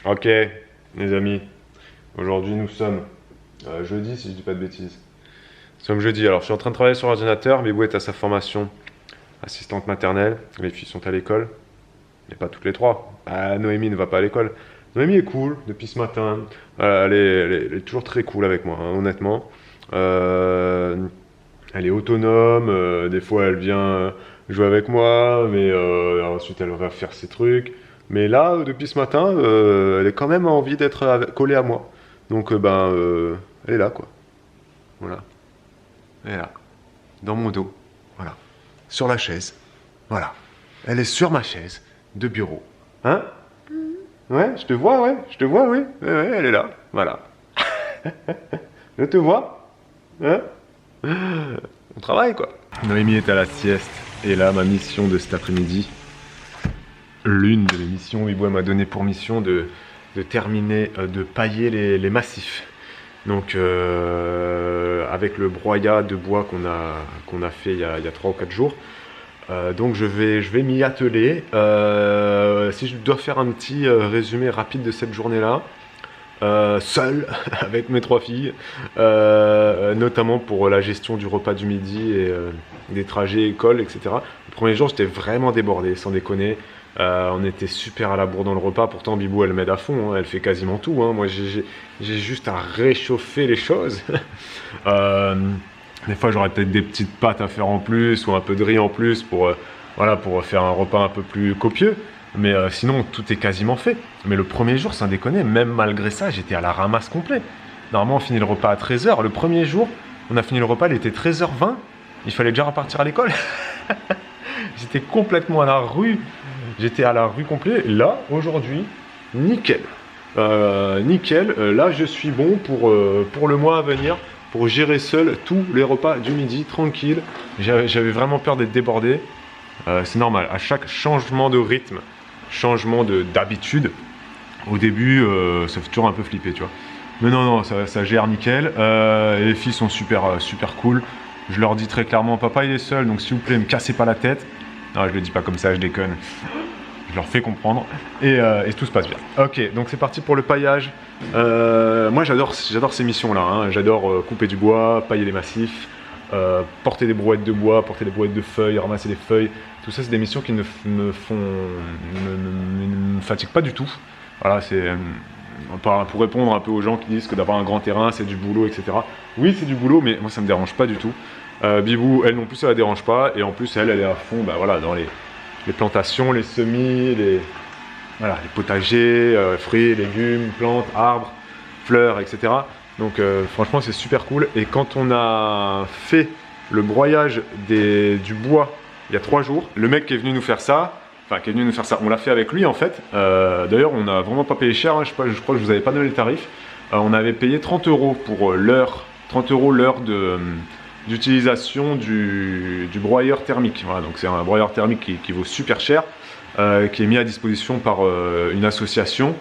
Ok, les amis, aujourd'hui nous sommes jeudi si je dis pas de bêtises. Nous sommes jeudi, alors je suis en train de travailler sur l'ordinateur, Bibou est à sa formation assistante maternelle, les filles sont à l'école, mais pas toutes les trois. Ah, Noémie ne va pas à l'école. Noémie est cool depuis ce matin, elle est toujours très cool avec moi, hein, honnêtement. Euh, Elle est autonome, des fois elle vient jouer avec moi, mais ensuite elle va faire ses trucs. Mais là, depuis ce matin, elle est quand même envie d'être collée à moi. Donc elle est là quoi. Voilà. Elle est là. Dans mon dos. Voilà. Sur la chaise. Voilà. Elle est sur ma chaise de bureau. Hein? Ouais, je te vois, ouais. Je te vois, oui. Ouais, ouais, elle est là. Voilà. Je te vois. Hein? On travaille quoi. Noémie est à la sieste. Et là, ma mission de cet après-midi, l'une de mes missions, Ibou m'a donné pour mission de terminer, de pailler les massifs. Donc avec le broyat de bois qu'on a fait il y a 3 ou 4 jours. Donc je vais m'y atteler. Si je dois faire un petit résumé rapide de cette journée-là, seul avec mes 3 filles, notamment pour la gestion du repas du midi et des trajets école, etc. Le premier jour, j'étais vraiment débordé, sans déconner. On était super à la bourre dans le repas, pourtant Bibou elle m'aide à fond, hein, elle fait quasiment tout, hein. Moi j'ai juste à réchauffer les choses. Des fois j'aurais peut-être des petites pâtes à faire en plus ou un peu de riz en plus pour, voilà, pour faire un repas un peu plus copieux. Mais sinon tout est quasiment fait. Mais le premier jour, sans déconner, même malgré ça, j'étais à la ramasse complet. Normalement on finit le repas à 13 h. Le premier jour, on a fini le repas, il était 13 h 20. Il fallait déjà repartir à l'école. J'étais complètement à la rue. J'étais à la rue complet. Là, aujourd'hui, nickel. Nickel. Là, je suis bon pour le mois à venir, pour gérer seul tous les repas du midi, tranquille. J'avais vraiment peur d'être débordé. C'est normal. À chaque changement de rythme, changement d'habitude, au début, ça fait toujours un peu flipper, tu vois. Mais non, ça gère nickel. Et les filles sont super cool. Je leur dis très clairement, papa il est seul, donc s'il vous plaît, me cassez pas la tête. Non, je le dis pas comme ça, je déconne. Je leur fais comprendre et tout se passe bien. Ok, donc c'est parti pour le paillage. Moi j'adore ces missions-là, hein. J'adore couper du bois, pailler les massifs, porter des brouettes de bois, porter des brouettes de feuilles, ramasser des feuilles. Tout ça, c'est des missions qui ne me fatiguent pas du tout. Voilà, c'est pour répondre un peu aux gens qui disent que d'avoir un grand terrain, c'est du boulot, etc. Oui, c'est du boulot, mais moi ça me dérange pas du tout. Bibou, elle non plus, ça la dérange pas, et en plus elle est à fond, bah voilà, dans les plantations, les semis, voilà, les potagers, fruits, légumes, plantes, arbres, fleurs, etc. Donc franchement c'est super cool. Et quand on a fait le broyage du bois il y a 3 jours, le mec qui est venu nous faire ça, on l'a fait avec lui en fait. D'ailleurs on n'a vraiment pas payé cher, hein. Je crois que je vous avais pas donné le tarif. On avait payé 30 € pour l'heure, 30 € l'heure d'utilisation du broyeur thermique. Voilà, donc c'est un broyeur thermique qui vaut super cher, qui est mis à disposition par une association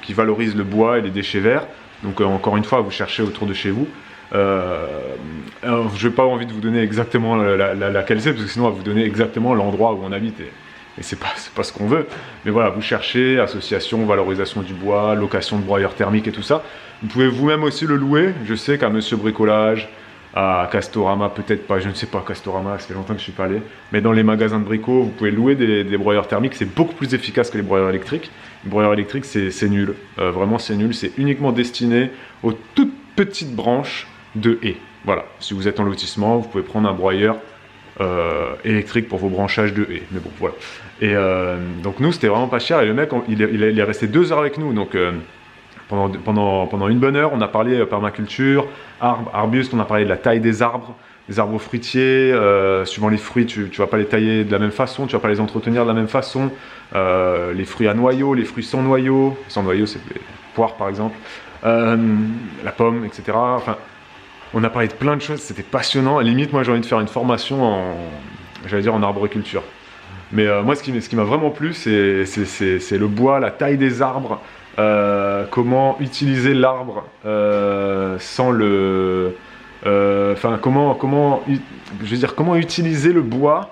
qui valorise le bois et les déchets verts. Donc encore une fois, vous cherchez autour de chez vous. Je n'ai pas envie de vous donner exactement laquelle c'est, parce que sinon on va vous donner exactement l'endroit où on habite. Et c'est pas ce qu'on veut. Mais voilà, vous cherchez association, valorisation du bois, location de broyeur thermique et tout ça. Vous pouvez vous-même aussi le louer. Je sais qu'à Monsieur Bricolage, à Castorama, peut-être pas, je ne sais pas, Castorama, ça fait longtemps que je suis pas allé. Mais dans les magasins de brico, vous pouvez louer des broyeurs thermiques. C'est beaucoup plus efficace que les broyeurs électriques. Les broyeurs électriques, c'est nul. Vraiment, c'est nul. C'est uniquement destiné aux toutes petites branches de haies. Voilà. Si vous êtes en lotissement, vous pouvez prendre un broyeur électrique pour vos branchages de haies. Mais bon, voilà. Et donc nous, c'était vraiment pas cher. Et le mec, il est resté 2 heures avec nous. Donc pendant une bonne heure, on a parlé permaculture, arbres, arbustes, on a parlé de la taille des arbres fruitiers. Suivant les fruits, tu vas pas les tailler de la même façon, tu vas pas les entretenir de la même façon. Les fruits à noyaux, les fruits sans noyaux. Sans noyaux, c'est les poires par exemple. La pomme, etc. Enfin, on a parlé de plein de choses, c'était passionnant. À la limite, moi j'ai envie de faire une formation en arboriculture. Mais moi, ce qui m'a vraiment plu, c'est le bois, la taille des arbres. Comment utiliser l'arbre sans le... comment utiliser le bois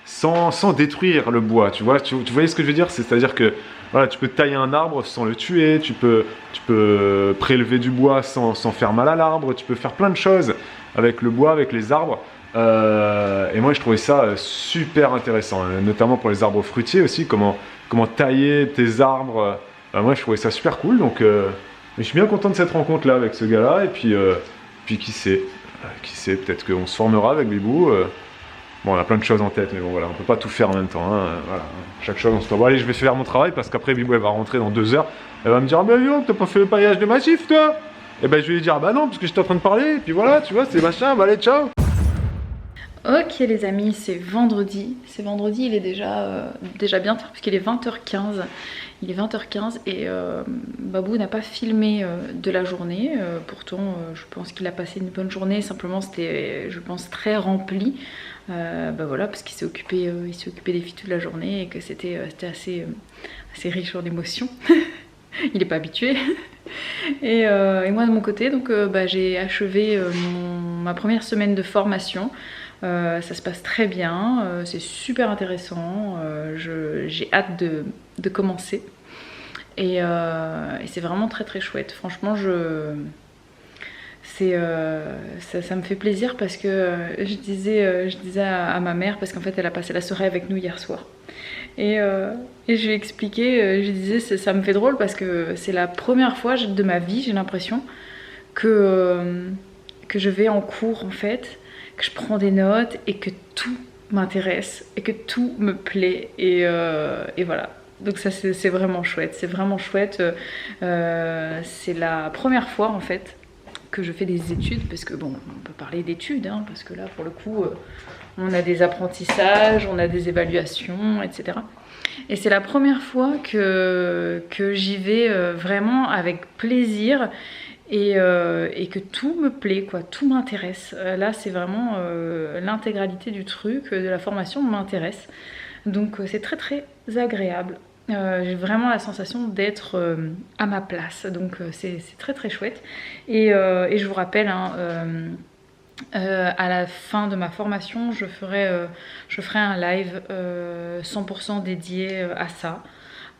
sans détruire le bois, tu vois, tu voyais ce que je veux dire? C'est-à-dire que voilà, tu peux tailler un arbre sans le tuer, tu peux prélever du bois sans faire mal à l'arbre, tu peux faire plein de choses avec le bois, avec les arbres. Et moi je trouvais ça super intéressant, notamment pour les arbres fruitiers aussi, comment tailler tes arbres. Moi je trouvais ça super cool, donc je suis bien content de cette rencontre là avec ce gars là, et puis qui sait, peut-être qu'on se formera avec Bibou. Bon, on a plein de choses en tête, mais bon voilà, on peut pas tout faire en même temps, hein, voilà. Chaque chose on se doit. Bon allez, je vais faire mon travail parce qu'après Bibou elle va rentrer dans 2 heures, elle va me dire ah ben non, t'as pas fait le paillage de massif toi? Et ben je vais lui dire ah bah non parce que j'étais en train de parler, et puis voilà, tu vois, c'est machin, bah allez ciao. Ok les amis, c'est vendredi, il est déjà bien tard puisqu'il est 20h15. Il est 20h15 et Babou n'a pas filmé de la journée, pourtant je pense qu'il a passé une bonne journée, simplement c'était je pense très rempli, bah voilà, parce qu'il s'est occupé des filles toute la journée et que c'était assez riche en émotions. Il n'est pas habitué. Et moi de mon côté, donc bah, j'ai achevé ma première semaine de formation. Ça se passe très bien, c'est super intéressant, j'ai hâte de commencer et c'est vraiment très très chouette. Franchement ça me fait plaisir parce que je disais à ma mère, parce qu'en fait elle a passé la soirée avec nous hier soir, et je lui ai expliqué, je disais ça me fait drôle parce que c'est la première fois de ma vie, j'ai l'impression que je vais en cours en fait, que je prends des notes et que tout m'intéresse et que tout me plaît, et voilà. Donc ça c'est vraiment chouette, c'est la première fois en fait que je fais des études, parce que bon, on peut parler d'études, hein, parce que là pour le coup on a des apprentissages, on a des évaluations, etc. Et c'est la première fois que j'y vais vraiment avec plaisir, et que tout me plaît, quoi, tout m'intéresse. Là c'est vraiment l'intégralité du truc, de la formation m'intéresse, donc c'est très très agréable. J'ai vraiment la sensation d'être à ma place, donc c'est très très chouette, et je vous rappelle hein, à la fin de ma formation je ferai un live 100% dédié à ça,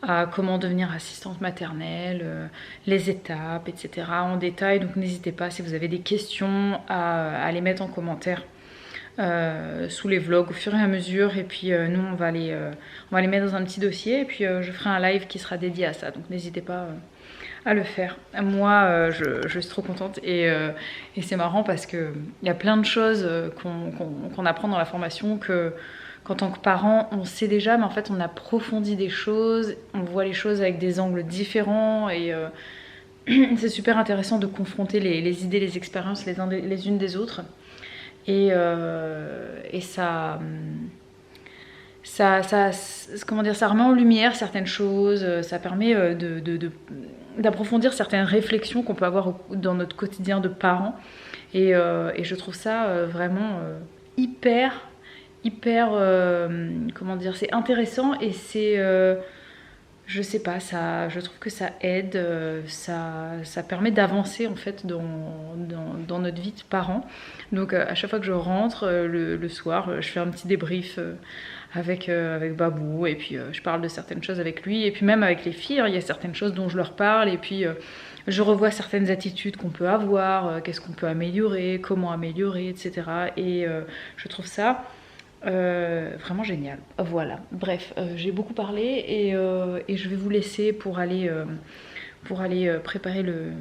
à comment devenir assistante maternelle, les étapes, etc. en détail. Donc n'hésitez pas, si vous avez des questions, à les mettre en commentaire sous les vlogs au fur et à mesure. Et puis nous, on va les mettre dans un petit dossier. Et puis je ferai un live qui sera dédié à ça. Donc n'hésitez pas à le faire. Moi, je suis trop contente. Et c'est marrant parce qu'il y a plein de choses qu'on apprend dans la formation qu'en tant que parent, on sait déjà, mais en fait, on approfondit des choses, on voit les choses avec des angles différents, et c'est super intéressant de confronter les idées, les expériences les unes des autres, et ça comment dire, ça remet en lumière certaines choses, ça permet d'approfondir certaines réflexions qu'on peut avoir dans notre quotidien de parents, et je trouve ça vraiment hyper comment dire, c'est intéressant, et c'est je sais pas, je trouve que ça aide, ça permet d'avancer en fait dans notre vie de parents. Donc à chaque fois que je rentre le soir, je fais un petit débrief avec Babou, et puis je parle de certaines choses avec lui, et puis même avec les filles, hein, il y a certaines choses dont je leur parle, et puis je revois certaines attitudes qu'on peut avoir, qu'est-ce qu'on peut améliorer, comment améliorer, etc. Et je trouve ça vraiment génial. Voilà, bref, j'ai beaucoup parlé, et je vais vous laisser pour aller préparer le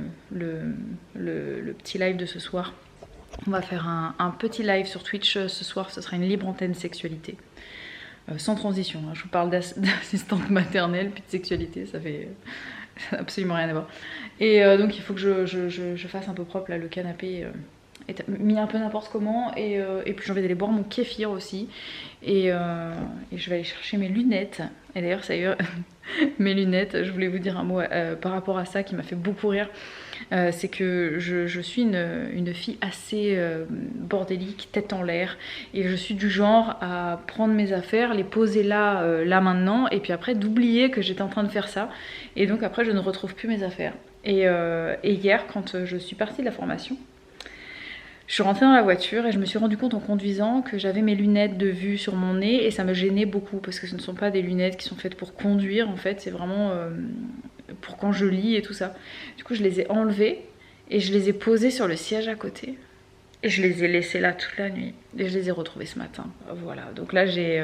petit live de ce soir. On va faire un petit live sur Twitch ce soir, ce sera une libre antenne sexualité. Sans transition, hein. Je vous parle d'assistante maternelle, puis de sexualité, ça fait absolument rien à voir. Et donc il faut que je fasse un peu propre là, le canapé est mis un peu n'importe comment, et puis j'ai envie d'aller boire mon kéfir aussi, et je vais aller chercher mes lunettes. Et d'ailleurs ça y est, mes lunettes, je voulais vous dire un mot par rapport à ça qui m'a fait beaucoup rire. C'est que je suis une fille assez bordélique, tête en l'air, et je suis du genre à prendre mes affaires, les poser là maintenant, et puis après d'oublier que j'étais en train de faire ça, et donc après je ne retrouve plus mes affaires. Et hier, quand je suis partie de la formation, Je suis rentrée dans la voiture et je me suis rendu compte en conduisant que j'avais mes lunettes de vue sur mon nez et ça me gênait beaucoup parce que ce ne sont pas des lunettes qui sont faites pour conduire en fait, c'est vraiment pour quand je lis et tout ça. Du coup je les ai enlevées et je les ai posées sur le siège à côté et je les ai laissées là toute la nuit et je les ai retrouvées ce matin. Voilà, donc là j'ai...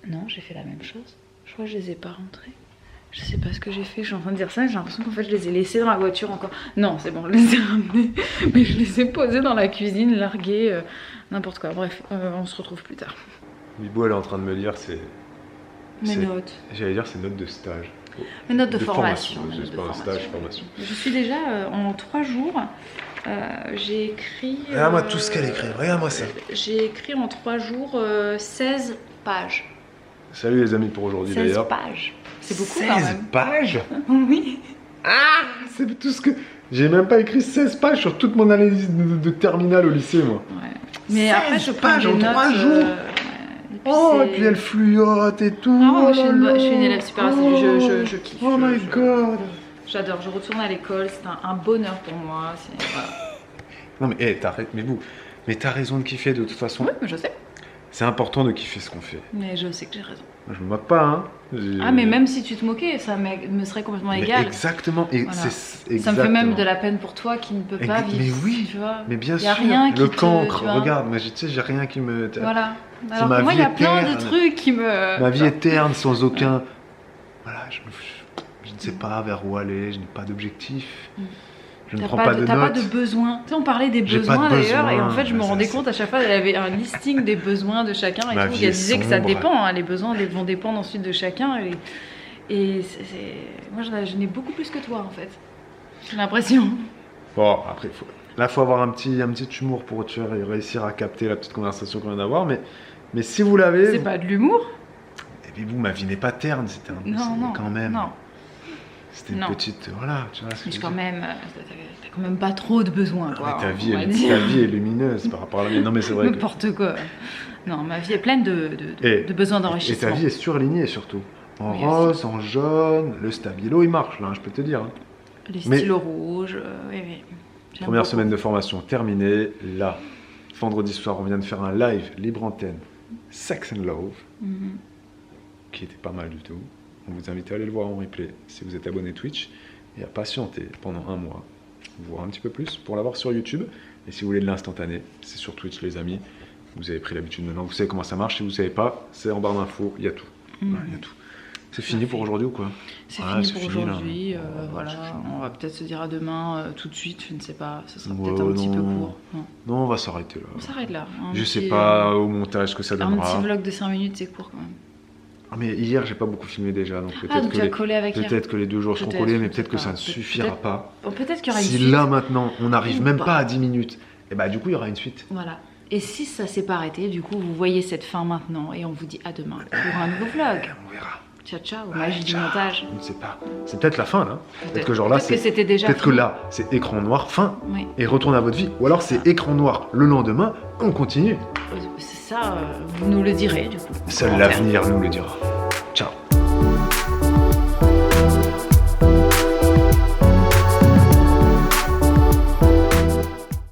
Non, j'ai fait la même chose. Je crois que je les ai pas rentrées. Je sais pas ce que j'ai fait, je suis en train de dire ça, j'ai l'impression qu'en fait je les ai laissées dans la voiture encore. Non, c'est bon, je les ai ramenées, mais je les ai posées dans la cuisine, larguées, n'importe quoi. Bref, on se retrouve plus tard. Bibou, elle est en train de me lire Mes notes. J'allais dire ses notes de stage. Mes notes de formation. C'est pas un stage, formation. Je suis déjà en 3 jours, j'ai écrit... Regarde-moi tout ce qu'elle écrit, regarde-moi ça. J'ai écrit en 3 jours 16 pages. Salut les amis pour aujourd'hui d'ailleurs. 16 pages. C'est beaucoup quand même. 16 pages? Oui. Ah, c'est tout ce que... J'ai même pas écrit 16 pages sur toute mon analyse de terminale au lycée, moi. Ouais. Mais après, je prends pages des en notes... 3 jours. Oh, et puis elle fluote et tout. Ah, moi, je suis une élève super assidue, je kiffe. Oh my god. J'adore, je retourne à l'école, c'est un bonheur pour moi. Voilà. Non mais, hey, t'as raison de kiffer de toute façon. Oui, mais je sais. C'est important de kiffer ce qu'on fait. Mais je sais que j'ai raison. Moi, je me moque pas, hein. Ah, mais même si tu te moquais, ça me serait complètement mais égal. exactement. Et Voilà. c'est Ça me fait même de la peine pour toi qui ne peut pas vivre. Mais oui, tu vois. mais bien Y a sûr. rien qui le te- cancre, tu vois. regarde, moi, tu sais, j'ai rien qui me... Voilà. C'est Alors ma que moi, il y a vie plein de éterne. trucs qui me... Ma vie est terne, sans aucun... Voilà, je ne sais pas vers où aller, je n'ai pas d'objectif. Je ne prends pas de T'as pas notes. de besoins. Tu sais, on parlait des J'ai besoins pas de d'ailleurs, et en besoins, fait, je me mais rendais ça, compte à chaque fois, elle avait un listing des besoins de chacun et Ma tout. vie Elle est disait que ça sombre. dépend, hein, les besoins vont dépendre ensuite de chacun. Et moi, je n'ai beaucoup plus que toi en fait. J'ai l'impression. Bon, après, là, il faut avoir un petit humour pour réussir à capter la petite conversation qu'on vient d'avoir. Mais si vous l'avez... C'est pas de l'humour. Et puis, ma vie n'est pas terne, c'était Non, quand même... Non. C'était une Non. petite... Voilà, tu vois ce que Mais je veux quand dire. même, t'as quand même pas trop de besoins. Quoi, Mais ta vie on va est dire. lumineuse par rapport à la mienne. Non, mais c'est vrai que... N'importe quoi. Non, ma vie est pleine Et- de besoins Et d'enrichissement. ta vie est surlignée surtout. En Oui, rose, en jaune, le stabilo il marche là, je peux te dire. hein. Les Mais- stylos rouges, oui, oui. J'aime Première beaucoup. semaine de formation terminée. Là, vendredi soir, on vient de faire un live libre antenne Sex and Love, Mhm. qui était pas mal du tout. On vous invite à aller le voir en replay si vous êtes abonné Twitch et à patienter pendant un mois, voir un petit peu plus pour l'avoir sur YouTube. Et si vous voulez de l'instantané, c'est sur Twitch les amis. Vous avez pris l'habitude maintenant, vous savez comment ça marche. Si vous ne savez pas, c'est en barre d'infos, il y a tout. Voilà, il y a tout. C'est fini pour aujourd'hui ou quoi? C'est Ah, fini pour là. aujourd'hui. Voilà, c'est fini. on va peut-être se dire à demain tout de suite. Je ne sais pas. Ça sera Ouais, peut-être un petit peu non. court. Non. Non, on va s'arrêter là. On s'arrête là. Je sais pas au montage ce que ça Un donnera. petit vlog de 5 minutes, c'est court quand même. Ah, mais hier, j'ai pas beaucoup filmé déjà, donc Ah, donc tu as collé avec hier. peut-être que les 2 jours seront Peut-être, collés, je mais sais peut-être que pas. ça ne suffira Peut-être- pas. Bon, peut-être qu'il y aura une Si suite. là maintenant, on n'arrive Ou même pas. pas à 10 minutes, et bah du coup, il y aura une suite. Voilà. Et si ça s'est pas arrêté, du coup, vous voyez cette fin maintenant et on vous dit à demain pour un nouveau vlog. On verra. Ciao, ciao. Magie du montage. Je ne sais pas. C'est peut-être la fin là. Peut-être que genre là, Peut-être que c'était déjà Peut-être que fini. là, c'est écran noir, fin, Oui. et retourne à votre vie. Ou alors c'est écran noir le lendemain, on continue. C'est ça, vous nous le direz du coup. en Seul commentaire. l'avenir nous le dira. Ciao.